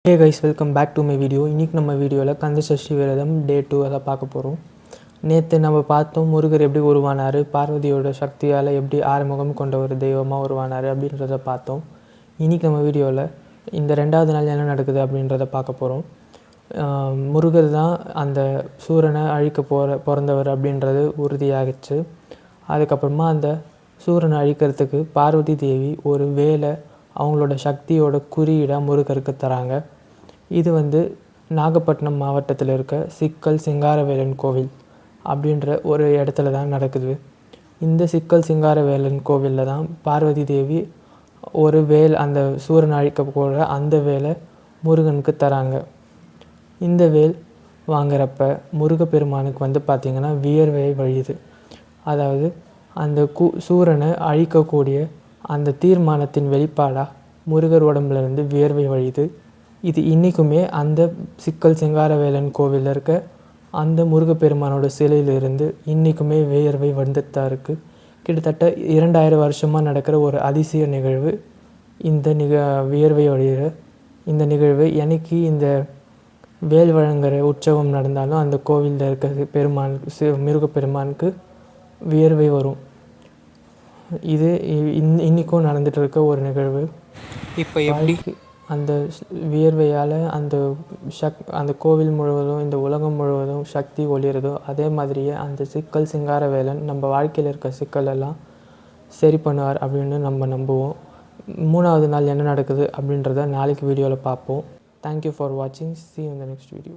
Hey guys, welcome back to my video. இன்றைக்கி நம்ம வீடியோவில் கந்த சஷ்டி விரதம் டே 2 அதை பார்க்க போகிறோம். நேற்று நம்ம பார்த்தோம் முருகர் எப்படி உருவானார், பார்வதியோட சக்தியால் எப்படி ஆறுமுகம் கொண்ட ஒரு தெய்வமாக உருவானார் அப்படின்றத பார்த்தோம். இன்றைக்கி நம்ம வீடியோவில் இந்த 2வது நாள் என்ன நடக்குது அப்படின்றத பார்க்க போகிறோம். முருகர் தான் அந்த சூரனை அழிக்க பிறந்தவர் அப்படின்றது உறுதியாகிடுச்சு. அதுக்கப்புறமா அந்த சூரனை அழிக்கிறதுக்கு பார்வதி தேவி ஒரு வேலை அவங்களோட சக்தியோட குறியீடாக முருகருக்கு தராங்க. இது நாகப்பட்டினம் மாவட்டத்தில் இருக்க சிக்கல் சிங்காரவேலன் கோவில் அப்படின்ற ஒரு இடத்துல தான் நடக்குது. இந்த சிக்கல் சிங்காரவேலன் கோவிலில் தான் பார்வதி தேவி ஒரு அந்த சூரன் அழிக்க போகிற அந்த வேலை முருகனுக்கு தராங்க. இந்த வேல் வாங்குறப்ப முருகப்பெருமானுக்கு பார்த்திங்கன்னா வியர்வை வழியுது. அதாவது அந்த சூரனை அழிக்கக்கூடிய அந்த தீர்மானத்தின் வெளிப்பாடாக முருகர் உடம்புலேருந்து வியர்வை வழியுது. இது இன்றைக்குமே அந்த சிக்கல் சிங்காரவேலன் கோவிலில் இருக்க அந்த முருகப்பெருமானோட சிலையிலிருந்து இன்றைக்குமே வியர்வை வந்துட்டு இருக்குது. கிட்டத்தட்ட 2000 வருஷமாக நடக்கிற ஒரு அதிசய நிகழ்வு இந்த வியர்வை வழிகிற இந்த நிகழ்வு. என்னைக்கு இந்த வேல் வழங்குகிற உற்சவம் நடந்தாலும் அந்த கோவிலில் இருக்க முருகப்பெருமானுக்கு வியர்வை வரும். இது இன்றைக்கும் நடந்துகிட்டு இருக்க ஒரு நிகழ்வு. இப்போ எப்படி அந்த வியர்வையால் அந்த கோவில் முழுவதும் இந்த உலகம் முழுவதும் சக்தி ஒளிருதோ அதே மாதிரியே அந்த சிக்கல் சிங்காரவேலன் நம்ம வாழ்க்கையில் இருக்க சிக்கலெல்லாம் சரி பண்ணுவார் அப்படின்னு நம்ம நம்புவோம். 3வது நாள் என்ன நடக்குது அப்படின்றத நாளைக்கு வீடியோவில் பார்ப்போம். தேங்க்யூ ஃபார் வாட்சிங். See you in the next video.